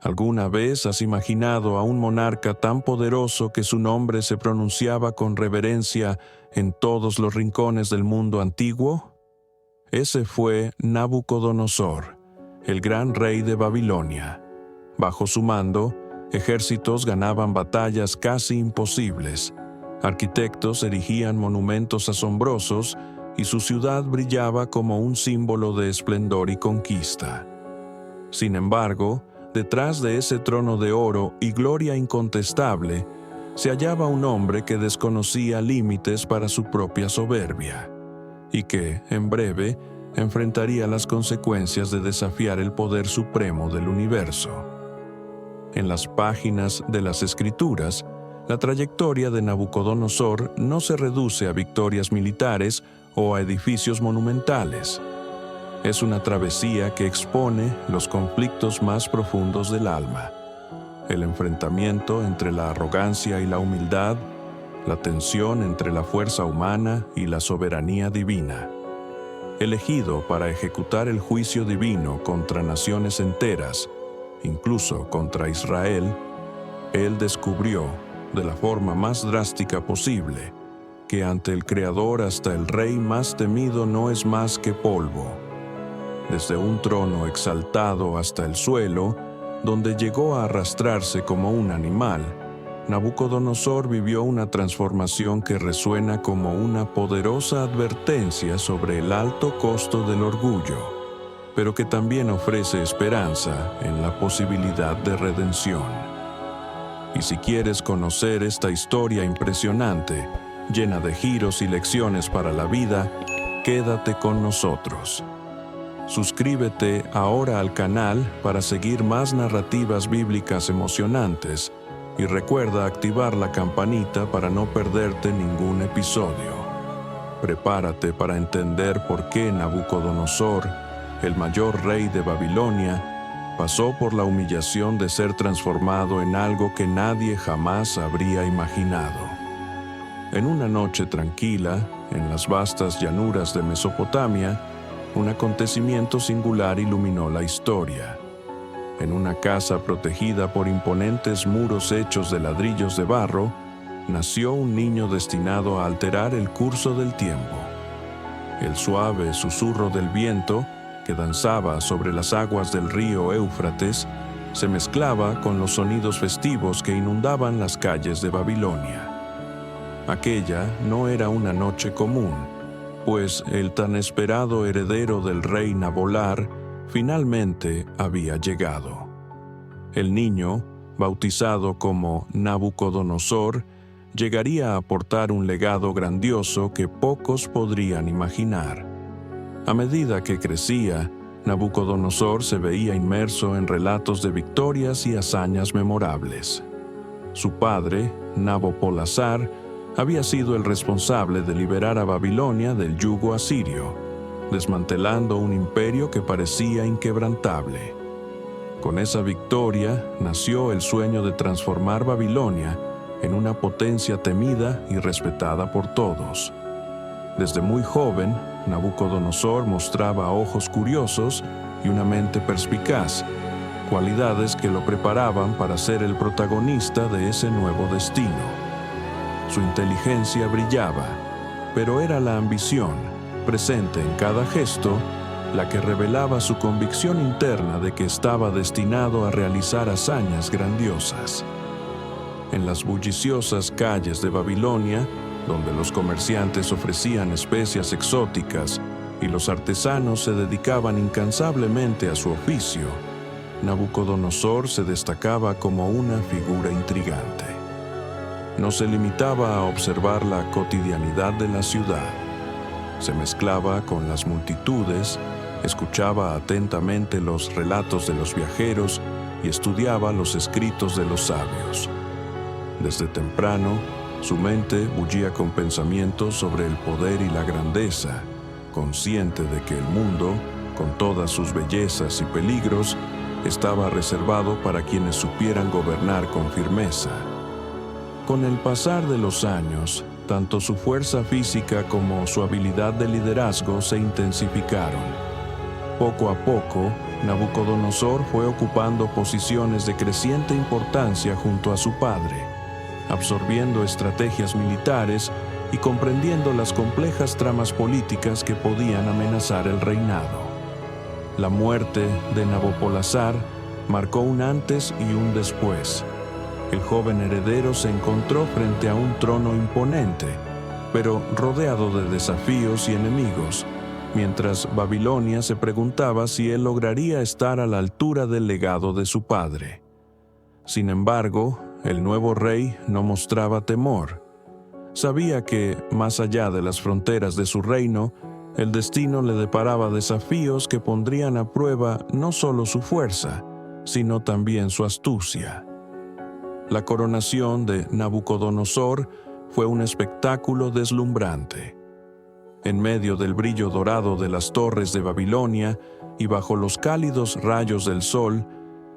¿Alguna vez has imaginado a un monarca tan poderoso que su nombre se pronunciaba con reverencia en todos los rincones del mundo antiguo? Ese fue Nabucodonosor, el gran rey de Babilonia. Bajo su mando, ejércitos ganaban batallas casi imposibles, arquitectos erigían monumentos asombrosos y su ciudad brillaba como un símbolo de esplendor y conquista. Sin embargo, detrás de ese trono de oro y gloria incontestable, se hallaba un hombre que desconocía límites para su propia soberbia, y que, en breve, enfrentaría las consecuencias de desafiar el poder supremo del universo. En las páginas de las Escrituras, la trayectoria de Nabucodonosor no se reduce a victorias militares o a edificios monumentales. Es una travesía que expone los conflictos más profundos del alma, el enfrentamiento entre la arrogancia y la humildad, la tensión entre la fuerza humana y la soberanía divina. Elegido para ejecutar el juicio divino contra naciones enteras, incluso contra Israel, él descubrió, de la forma más drástica posible, que ante el Creador hasta el rey más temido no es más que polvo. Desde un trono exaltado hasta el suelo, donde llegó a arrastrarse como un animal, Nabucodonosor vivió una transformación que resuena como una poderosa advertencia sobre el alto costo del orgullo, pero que también ofrece esperanza en la posibilidad de redención. Y si quieres conocer esta historia impresionante, llena de giros y lecciones para la vida, quédate con nosotros. Suscríbete ahora al canal para seguir más narrativas bíblicas emocionantes y recuerda activar la campanita para no perderte ningún episodio. Prepárate para entender por qué Nabucodonosor, el mayor rey de Babilonia, pasó por la humillación de ser transformado en algo que nadie jamás habría imaginado. En una noche tranquila, en las vastas llanuras de Mesopotamia, un acontecimiento singular iluminó la historia. En una casa protegida por imponentes muros hechos de ladrillos de barro, nació un niño destinado a alterar el curso del tiempo. El suave susurro del viento, que danzaba sobre las aguas del río Éufrates, se mezclaba con los sonidos festivos que inundaban las calles de Babilonia. Aquella no era una noche común, pues el tan esperado heredero del rey Nabolar finalmente había llegado. El niño, bautizado como Nabucodonosor, llegaría a aportar un legado grandioso que pocos podrían imaginar. A medida que crecía, Nabucodonosor se veía inmerso en relatos de victorias y hazañas memorables. Su padre, Nabopolassar, había sido el responsable de liberar a Babilonia del yugo asirio, desmantelando un imperio que parecía inquebrantable. Con esa victoria nació el sueño de transformar Babilonia en una potencia temida y respetada por todos. Desde muy joven, Nabucodonosor mostraba ojos curiosos y una mente perspicaz, cualidades que lo preparaban para ser el protagonista de ese nuevo destino. Su inteligencia brillaba, pero era la ambición, presente en cada gesto, la que revelaba su convicción interna de que estaba destinado a realizar hazañas grandiosas. En las bulliciosas calles de Babilonia, donde los comerciantes ofrecían especias exóticas y los artesanos se dedicaban incansablemente a su oficio, Nabucodonosor se destacaba como una figura intrigante. No se limitaba a observar la cotidianidad de la ciudad. Se mezclaba con las multitudes, escuchaba atentamente los relatos de los viajeros y estudiaba los escritos de los sabios. Desde temprano, su mente bullía con pensamientos sobre el poder y la grandeza, consciente de que el mundo, con todas sus bellezas y peligros, estaba reservado para quienes supieran gobernar con firmeza. Con el pasar de los años, tanto su fuerza física como su habilidad de liderazgo se intensificaron. Poco a poco, Nabucodonosor fue ocupando posiciones de creciente importancia junto a su padre, absorbiendo estrategias militares y comprendiendo las complejas tramas políticas que podían amenazar el reinado. La muerte de Nabopolassar marcó un antes y un después. El joven heredero se encontró frente a un trono imponente, pero rodeado de desafíos y enemigos, mientras Babilonia se preguntaba si él lograría estar a la altura del legado de su padre. Sin embargo, el nuevo rey no mostraba temor. Sabía que, más allá de las fronteras de su reino, el destino le deparaba desafíos que pondrían a prueba no solo su fuerza, sino también su astucia. La coronación de Nabucodonosor fue un espectáculo deslumbrante. En medio del brillo dorado de las torres de Babilonia y bajo los cálidos rayos del sol,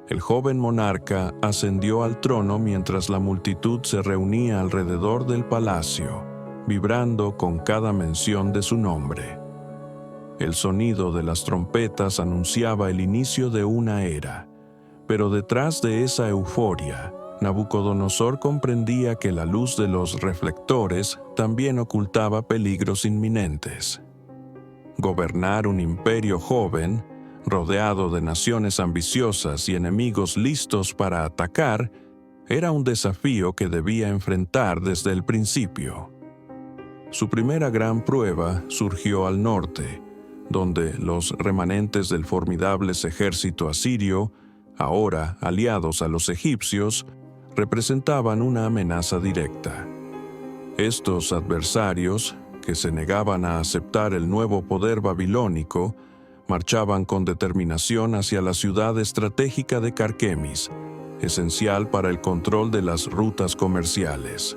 el joven monarca ascendió al trono mientras la multitud se reunía alrededor del palacio, vibrando con cada mención de su nombre. El sonido de las trompetas anunciaba el inicio de una era, pero detrás de esa euforia, Nabucodonosor comprendía que la luz de los reflectores también ocultaba peligros inminentes. Gobernar un imperio joven, rodeado de naciones ambiciosas y enemigos listos para atacar, era un desafío que debía enfrentar desde el principio. Su primera gran prueba surgió al norte, donde los remanentes del formidable ejército asirio, ahora aliados a los egipcios, representaban una amenaza directa. Estos adversarios, que se negaban a aceptar el nuevo poder babilónico, marchaban con determinación hacia la ciudad estratégica de Carquemis, esencial para el control de las rutas comerciales.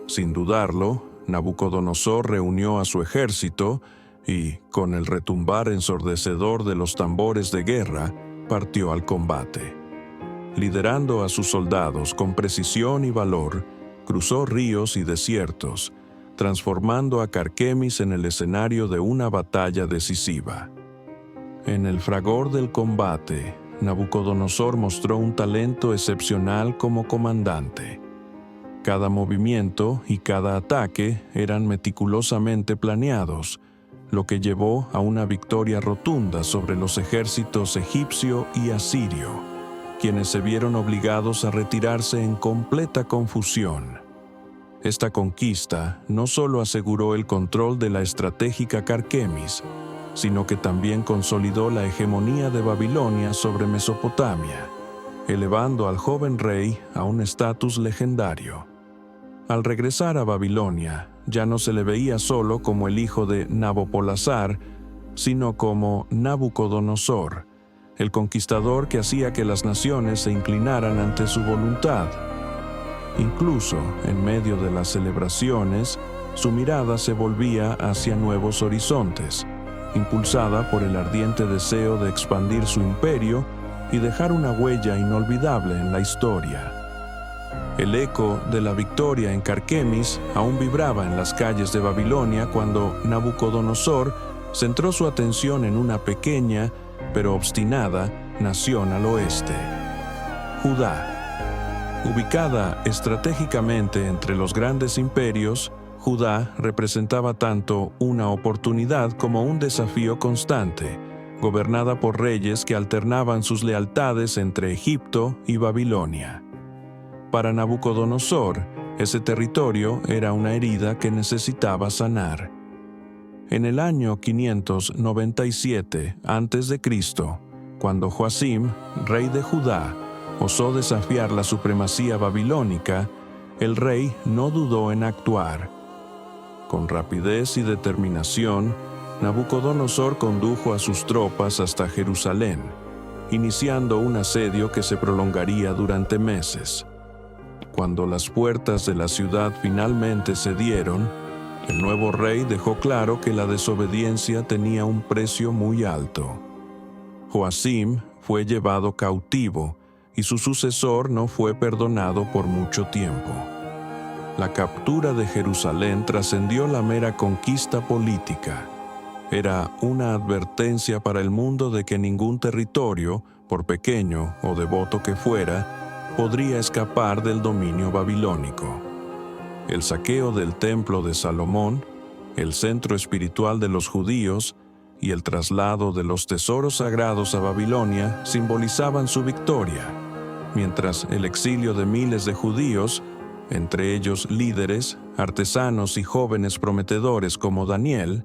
Sin dudarlo, Nabucodonosor reunió a su ejército y, con el retumbar ensordecedor de los tambores de guerra, partió al combate. Liderando a sus soldados con precisión y valor, cruzó ríos y desiertos, transformando a Carquemis en el escenario de una batalla decisiva. En el fragor del combate, Nabucodonosor mostró un talento excepcional como comandante. Cada movimiento y cada ataque eran meticulosamente planeados, lo que llevó a una victoria rotunda sobre los ejércitos egipcio y asirio, quienes se vieron obligados a retirarse en completa confusión. Esta conquista no solo aseguró el control de la estratégica Carquemis, sino que también consolidó la hegemonía de Babilonia sobre Mesopotamia, elevando al joven rey a un estatus legendario. Al regresar a Babilonia, ya no se le veía solo como el hijo de Nabopolassar, sino como Nabucodonosor, el conquistador que hacía que las naciones se inclinaran ante su voluntad. Incluso en medio de las celebraciones, su mirada se volvía hacia nuevos horizontes, impulsada por el ardiente deseo de expandir su imperio y dejar una huella inolvidable en la historia. El eco de la victoria en Carquemis aún vibraba en las calles de Babilonia cuando Nabucodonosor centró su atención en una pequeña, pero obstinada, nación al oeste: Judá. Ubicada estratégicamente entre los grandes imperios, Judá representaba tanto una oportunidad como un desafío constante, gobernada por reyes que alternaban sus lealtades entre Egipto y Babilonia. Para Nabucodonosor, ese territorio era una herida que necesitaba sanar. En el año 597 a.C., cuando Joacim, rey de Judá, osó desafiar la supremacía babilónica, el rey no dudó en actuar. Con rapidez y determinación, Nabucodonosor condujo a sus tropas hasta Jerusalén, iniciando un asedio que se prolongaría durante meses. Cuando las puertas de la ciudad finalmente cedieron, el nuevo rey dejó claro que la desobediencia tenía un precio muy alto. Joacim fue llevado cautivo y su sucesor no fue perdonado por mucho tiempo. La captura de Jerusalén trascendió la mera conquista política. Era una advertencia para el mundo de que ningún territorio, por pequeño o devoto que fuera, podría escapar del dominio babilónico. El saqueo del templo de Salomón, el centro espiritual de los judíos, y el traslado de los tesoros sagrados a Babilonia simbolizaban su victoria, mientras el exilio de miles de judíos, entre ellos líderes, artesanos y jóvenes prometedores como Daniel,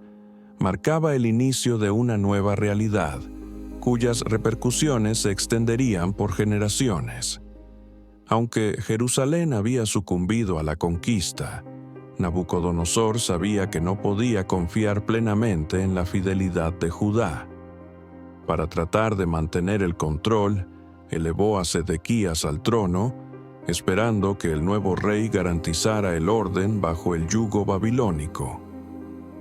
marcaba el inicio de una nueva realidad, cuyas repercusiones se extenderían por generaciones. Aunque Jerusalén había sucumbido a la conquista, Nabucodonosor sabía que no podía confiar plenamente en la fidelidad de Judá. Para tratar de mantener el control, elevó a Sedequías al trono, esperando que el nuevo rey garantizara el orden bajo el yugo babilónico.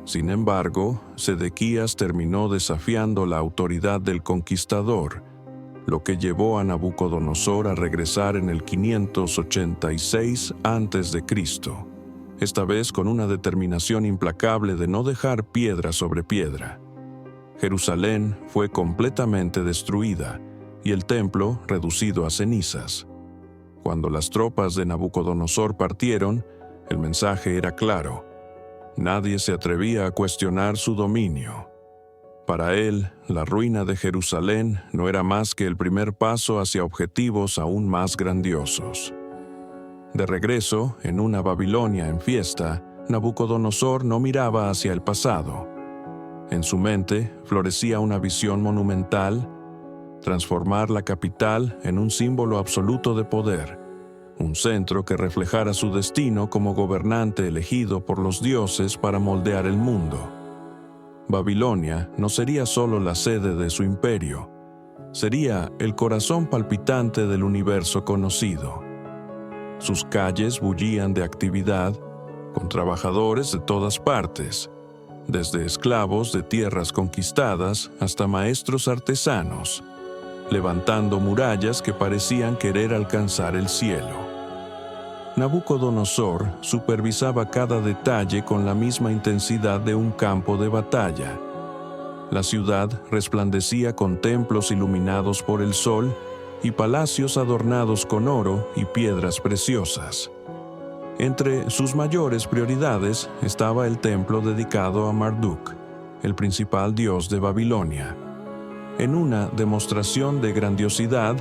Sin embargo, Sedequías terminó desafiando la autoridad del conquistador, lo que llevó a Nabucodonosor a regresar en el 586 a.C., esta vez con una determinación implacable de no dejar piedra sobre piedra. Jerusalén fue completamente destruida y el templo reducido a cenizas. Cuando las tropas de Nabucodonosor partieron, el mensaje era claro: nadie se atrevía a cuestionar su dominio. Para él, la ruina de Jerusalén no era más que el primer paso hacia objetivos aún más grandiosos. De regreso, en una Babilonia en fiesta, Nabucodonosor no miraba hacia el pasado. En su mente florecía una visión monumental: transformar la capital en un símbolo absoluto de poder, un centro que reflejara su destino como gobernante elegido por los dioses para moldear el mundo. Babilonia no sería solo la sede de su imperio, sería el corazón palpitante del universo conocido. Sus calles bullían de actividad, con trabajadores de todas partes, desde esclavos de tierras conquistadas hasta maestros artesanos, levantando murallas que parecían querer alcanzar el cielo. Nabucodonosor supervisaba cada detalle con la misma intensidad de un campo de batalla. La ciudad resplandecía con templos iluminados por el sol y palacios adornados con oro y piedras preciosas. Entre sus mayores prioridades estaba el templo dedicado a Marduk, el principal dios de Babilonia. En una demostración de grandiosidad,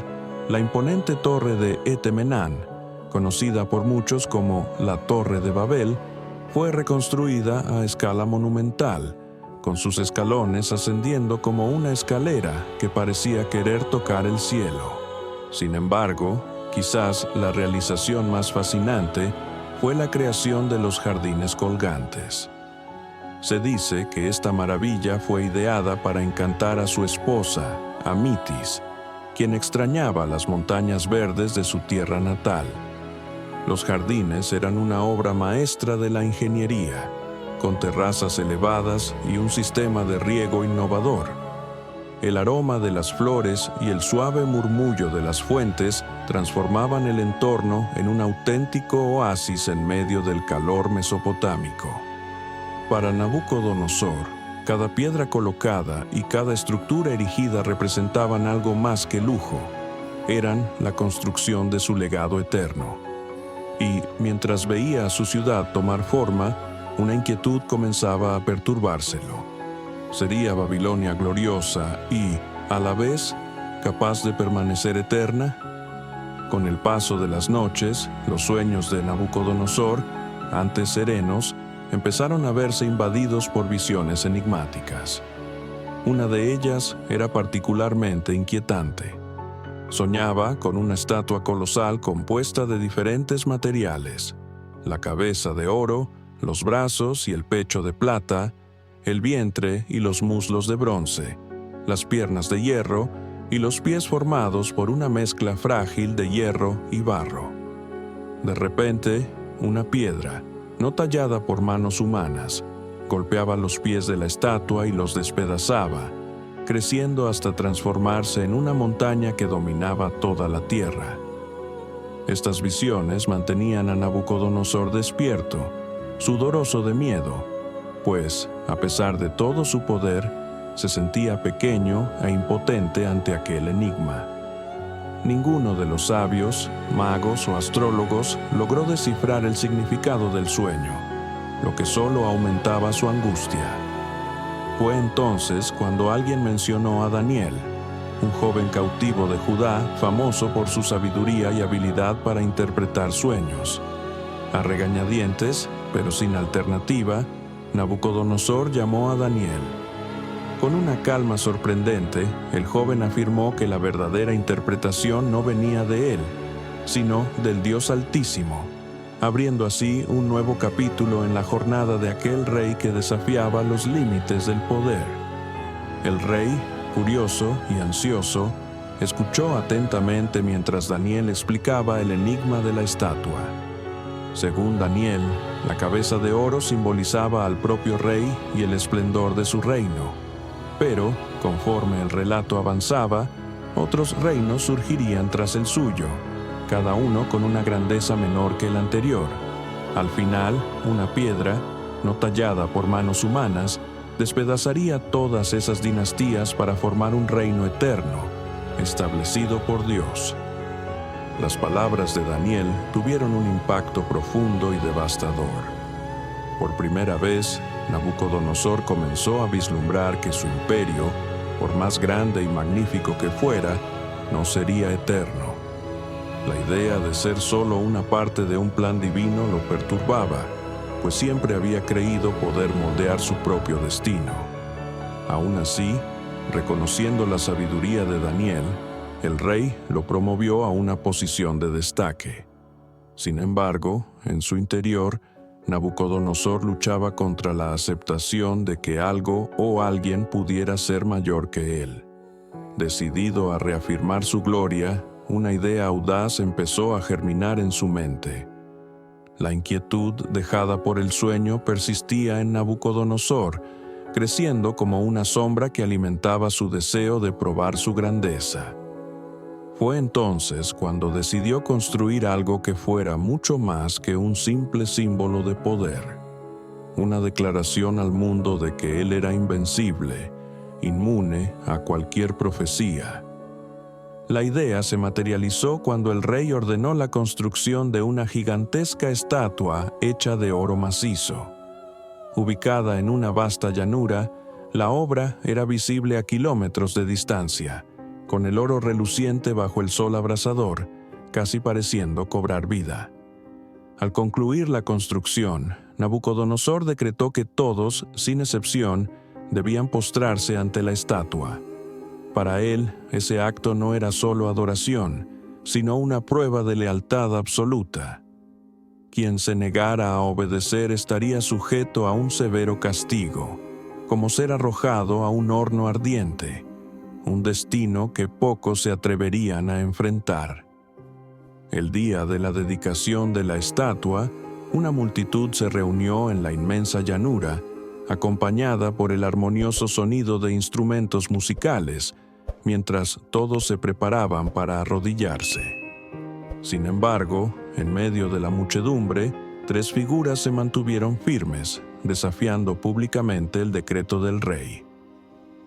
la imponente torre de Etemenán, conocida por muchos como la Torre de Babel, fue reconstruida a escala monumental, con sus escalones ascendiendo como una escalera que parecía querer tocar el cielo. Sin embargo, quizás la realización más fascinante fue la creación de los jardines colgantes. Se dice que esta maravilla fue ideada para encantar a su esposa, Amitis, quien extrañaba las montañas verdes de su tierra natal. Los jardines eran una obra maestra de la ingeniería, con terrazas elevadas y un sistema de riego innovador. El aroma de las flores y el suave murmullo de las fuentes transformaban el entorno en un auténtico oasis en medio del calor mesopotámico. Para Nabucodonosor, cada piedra colocada y cada estructura erigida representaban algo más que lujo. Eran la construcción de su legado eterno. Y, mientras veía a su ciudad tomar forma, una inquietud comenzaba a perturbárselo. ¿Sería Babilonia gloriosa y, a la vez, capaz de permanecer eterna? Con el paso de las noches, los sueños de Nabucodonosor, antes serenos, empezaron a verse invadidos por visiones enigmáticas. Una de ellas era particularmente inquietante. Soñaba con una estatua colosal compuesta de diferentes materiales: la cabeza de oro, los brazos y el pecho de plata, el vientre y los muslos de bronce, las piernas de hierro y los pies formados por una mezcla frágil de hierro y barro. De repente, una piedra, no tallada por manos humanas, golpeaba los pies de la estatua y los despedazaba, creciendo hasta transformarse en una montaña que dominaba toda la tierra. Estas visiones mantenían a Nabucodonosor despierto, sudoroso de miedo. pues, a pesar de todo su poder, se sentía pequeño e impotente ante aquel enigma. Ninguno de los sabios, magos o astrólogos logró descifrar el significado del sueño, lo que solo aumentaba su angustia. Fue entonces cuando alguien mencionó a Daniel, un joven cautivo de Judá famoso por su sabiduría y habilidad para interpretar sueños. A regañadientes, pero sin alternativa, Nabucodonosor llamó a Daniel. Con una calma sorprendente, el joven afirmó que la verdadera interpretación no venía de él, sino del Dios Altísimo, abriendo así un nuevo capítulo en la jornada de aquel rey que desafiaba los límites del poder. El rey, curioso y ansioso, escuchó atentamente mientras Daniel explicaba el enigma de la estatua. Según Daniel, la cabeza de oro simbolizaba al propio rey y el esplendor de su reino. Pero, conforme el relato avanzaba, otros reinos surgirían tras el suyo, cada uno con una grandeza menor que el anterior. Al final, una piedra, no tallada por manos humanas, despedazaría todas esas dinastías para formar un reino eterno, establecido por Dios. Las palabras de Daniel tuvieron un impacto profundo y devastador. Por primera vez, Nabucodonosor comenzó a vislumbrar que su imperio, por más grande y magnífico que fuera, no sería eterno. La idea de ser solo una parte de un plan divino lo perturbaba, pues siempre había creído poder moldear su propio destino. Aún así, reconociendo la sabiduría de Daniel, el rey lo promovió a una posición de destaque. Sin embargo, en su interior, Nabucodonosor luchaba contra la aceptación de que algo o alguien pudiera ser mayor que él. Decidido a reafirmar su gloria, una idea audaz empezó a germinar en su mente. La inquietud dejada por el sueño persistía en Nabucodonosor, creciendo como una sombra que alimentaba su deseo de probar su grandeza. Fue entonces cuando decidió construir algo que fuera mucho más que un simple símbolo de poder. Una declaración al mundo de que él era invencible, inmune a cualquier profecía. La idea se materializó cuando el rey ordenó la construcción de una gigantesca estatua hecha de oro macizo. Ubicada en una vasta llanura, la obra era visible a kilómetros de distancia, con el oro reluciente bajo el sol abrasador, casi pareciendo cobrar vida. Al concluir la construcción, Nabucodonosor decretó que todos, sin excepción, debían postrarse ante la estatua. Para él, ese acto no era solo adoración, sino una prueba de lealtad absoluta. Quien se negara a obedecer estaría sujeto a un severo castigo, como ser arrojado a un horno ardiente, un destino que pocos se atreverían a enfrentar. El día de la dedicación de la estatua, una multitud se reunió en la inmensa llanura, acompañada por el armonioso sonido de instrumentos musicales, mientras todos se preparaban para arrodillarse. Sin embargo, en medio de la muchedumbre, 3 figuras se mantuvieron firmes, desafiando públicamente el decreto del rey.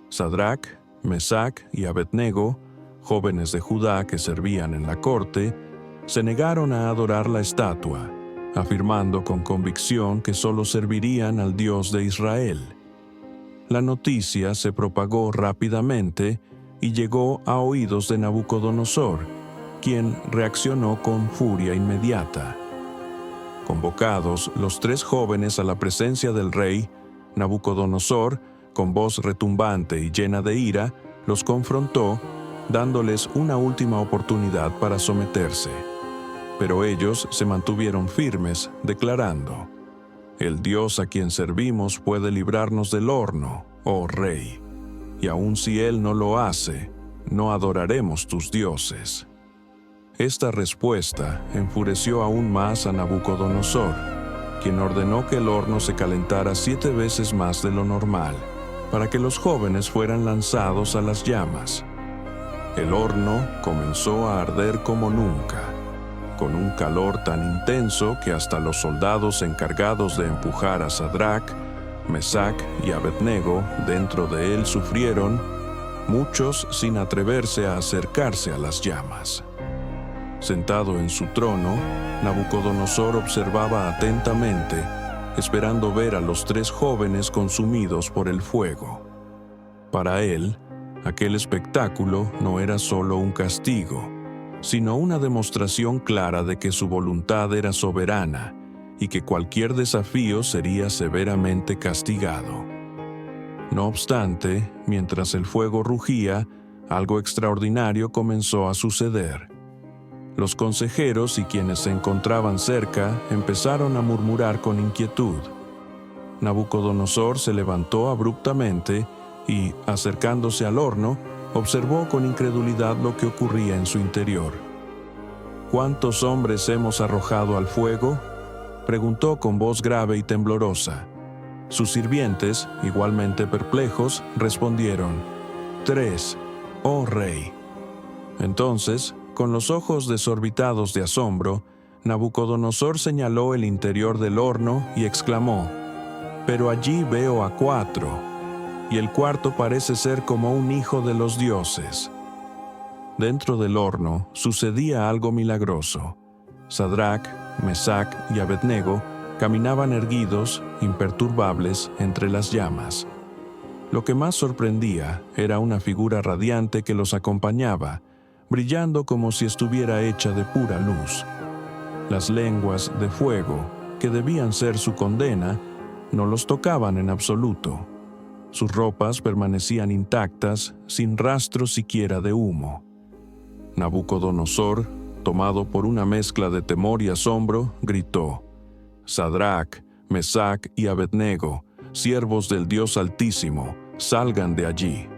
Sadrac, Mesac y Abednego, jóvenes de Judá que servían en la corte, se negaron a adorar la estatua, afirmando con convicción que solo servirían al Dios de Israel. La noticia se propagó rápidamente y llegó a oídos de Nabucodonosor, quien reaccionó con furia inmediata. Convocados los 3 jóvenes a la presencia del rey, Nabucodonosor, con voz retumbante y llena de ira, los confrontó, dándoles una última oportunidad para someterse. Pero ellos se mantuvieron firmes, declarando: «El Dios a quien servimos puede librarnos del horno, oh rey, y aun si Él no lo hace, no adoraremos tus dioses». Esta respuesta enfureció aún más a Nabucodonosor, quien ordenó que el horno se calentara 7 veces más de lo normal, para que los jóvenes fueran lanzados a las llamas. El horno comenzó a arder como nunca, con un calor tan intenso que hasta los soldados encargados de empujar a Sadrac, Mesac y Abednego dentro de él sufrieron, muchos sin atreverse a acercarse a las llamas. Sentado en su trono, Nabucodonosor observaba atentamente, esperando ver a los 3 jóvenes consumidos por el fuego. Para él, aquel espectáculo no era solo un castigo, sino una demostración clara de que su voluntad era soberana y que cualquier desafío sería severamente castigado. No obstante, mientras el fuego rugía, algo extraordinario comenzó a suceder. Los consejeros y quienes se encontraban cerca empezaron a murmurar con inquietud. Nabucodonosor se levantó abruptamente y, acercándose al horno, observó con incredulidad lo que ocurría en su interior. ¿Cuántos hombres hemos arrojado al fuego?, preguntó con voz grave y temblorosa. Sus sirvientes, igualmente perplejos, respondieron: 3, oh rey. Entonces, con los ojos desorbitados de asombro, Nabucodonosor señaló el interior del horno y exclamó: «Pero allí veo a 4, y el cuarto parece ser como un hijo de los dioses». Dentro del horno sucedía algo milagroso. Sadrac, Mesac y Abednego caminaban erguidos, imperturbables, entre las llamas. Lo que más sorprendía era una figura radiante que los acompañaba, brillando como si estuviera hecha de pura luz. Las lenguas de fuego, que debían ser su condena, no los tocaban en absoluto. Sus ropas permanecían intactas, sin rastro siquiera de humo. Nabucodonosor, tomado por una mezcla de temor y asombro, gritó: «Sadrac, Mesac y Abednego, siervos del Dios Altísimo, salgan de allí».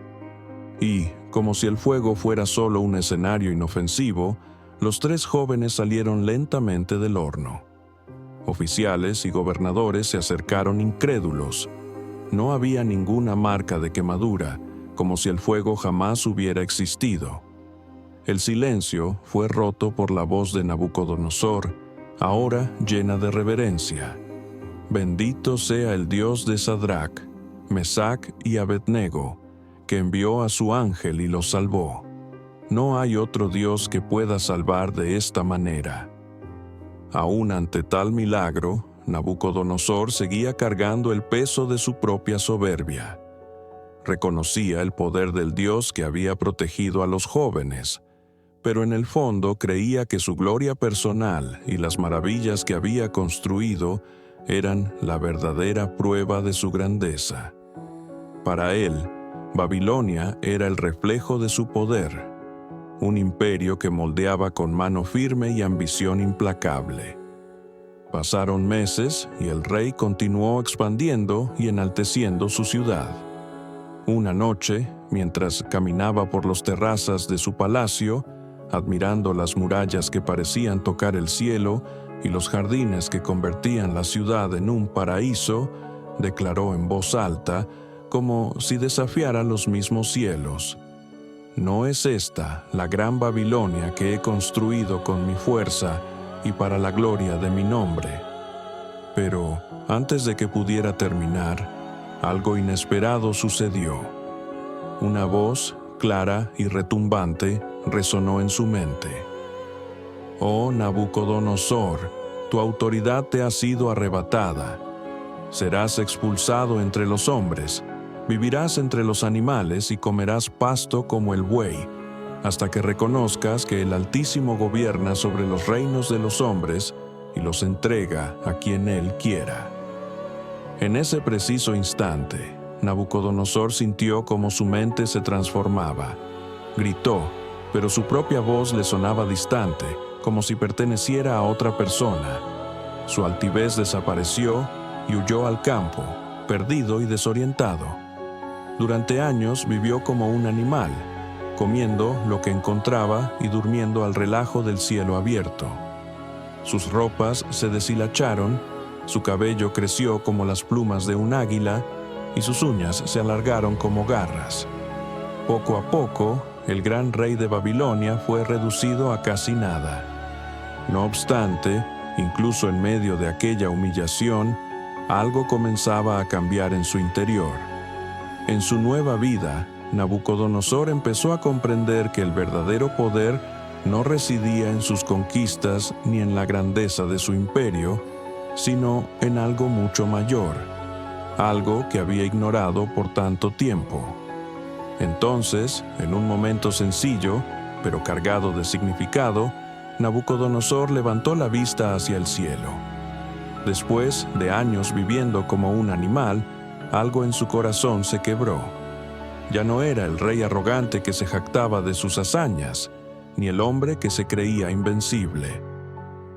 Y, como si el fuego fuera solo un escenario inofensivo, los 3 jóvenes salieron lentamente del horno. Oficiales y gobernadores se acercaron incrédulos. No había ninguna marca de quemadura, como si el fuego jamás hubiera existido. El silencio fue roto por la voz de Nabucodonosor, ahora llena de reverencia. «Bendito sea el Dios de Sadrac, Mesac y Abednego, que envió a su ángel y los salvó. No hay otro Dios que pueda salvar de esta manera». Aún ante tal milagro, Nabucodonosor seguía cargando el peso de su propia soberbia. Reconocía el poder del Dios que había protegido a los jóvenes, pero en el fondo creía que su gloria personal y las maravillas que había construido eran la verdadera prueba de su grandeza. Para él, Babilonia era el reflejo de su poder, un imperio que moldeaba con mano firme y ambición implacable. Pasaron meses y el rey continuó expandiendo y enalteciendo su ciudad. Una noche, mientras caminaba por las terrazas de su palacio, admirando las murallas que parecían tocar el cielo y los jardines que convertían la ciudad en un paraíso, declaró en voz alta, como si desafiara los mismos cielos: «¿No es esta la gran Babilonia que he construido con mi fuerza y para la gloria de mi nombre?» Pero antes de que pudiera terminar, algo inesperado sucedió. Una voz, clara y retumbante, resonó en su mente: «Oh Nabucodonosor, tu autoridad te ha sido arrebatada. Serás expulsado entre los hombres, vivirás entre los animales y comerás pasto como el buey, hasta que reconozcas que el Altísimo gobierna sobre los reinos de los hombres y los entrega a quien Él quiera». En ese preciso instante, Nabucodonosor sintió como su mente se transformaba. Gritó, pero su propia voz le sonaba distante, como si perteneciera a otra persona. Su altivez desapareció y huyó al campo, perdido y desorientado. Durante años vivió como un animal, comiendo lo que encontraba y durmiendo al relajo del cielo abierto. Sus ropas se deshilacharon, su cabello creció como las plumas de un águila y sus uñas se alargaron como garras. Poco a poco, el gran rey de Babilonia fue reducido a casi nada. No obstante, incluso en medio de aquella humillación, algo comenzaba a cambiar en su interior. En su nueva vida, Nabucodonosor empezó a comprender que el verdadero poder no residía en sus conquistas ni en la grandeza de su imperio, sino en algo mucho mayor, algo que había ignorado por tanto tiempo. Entonces, en un momento sencillo, pero cargado de significado, Nabucodonosor levantó la vista hacia el cielo. Después de años viviendo como un animal, algo en su corazón se quebró. Ya no era el rey arrogante que se jactaba de sus hazañas, ni el hombre que se creía invencible.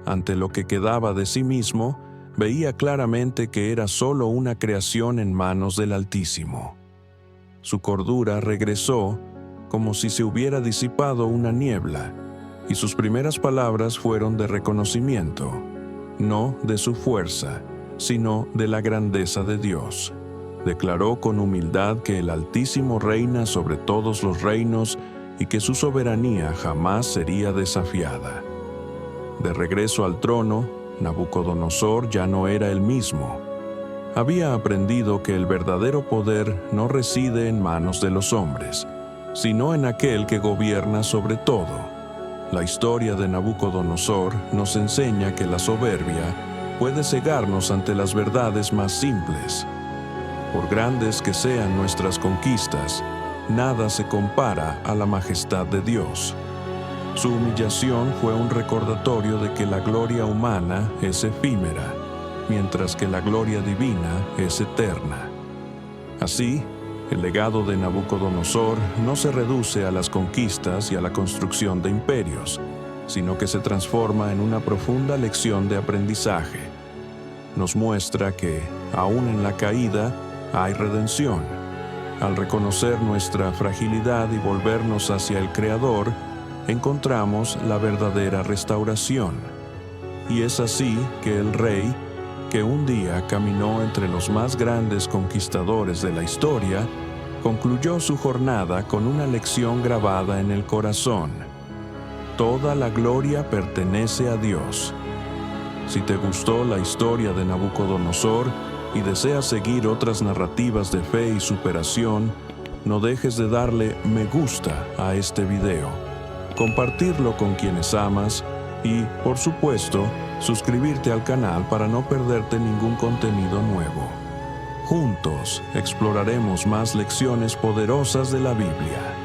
Ante lo que quedaba de sí mismo, veía claramente que era solo una creación en manos del Altísimo. Su cordura regresó como si se hubiera disipado una niebla, y sus primeras palabras fueron de reconocimiento, no de su fuerza, sino de la grandeza de Dios. Declaró con humildad que el Altísimo reina sobre todos los reinos y que su soberanía jamás sería desafiada. De regreso al trono, Nabucodonosor ya no era el mismo. Había aprendido que el verdadero poder no reside en manos de los hombres, sino en aquel que gobierna sobre todo. La historia de Nabucodonosor nos enseña que la soberbia puede cegarnos ante las verdades más simples. Por grandes que sean nuestras conquistas, nada se compara a la majestad de Dios. Su humillación fue un recordatorio de que la gloria humana es efímera, mientras que la gloria divina es eterna. Así, el legado de Nabucodonosor no se reduce a las conquistas y a la construcción de imperios, sino que se transforma en una profunda lección de aprendizaje. Nos muestra que, aún en la caída, hay redención. Al reconocer nuestra fragilidad y volvernos hacia el Creador, encontramos la verdadera restauración. Y es así que el rey, que un día caminó entre los más grandes conquistadores de la historia, concluyó su jornada con una lección grabada en el corazón. Toda la gloria pertenece a Dios. Si te gustó la historia de Nabucodonosor y deseas seguir otras narrativas de fe y superación, no dejes de darle me gusta a este video, compartirlo con quienes amas y, por supuesto, suscribirte al canal para no perderte ningún contenido nuevo. Juntos exploraremos más lecciones poderosas de la Biblia.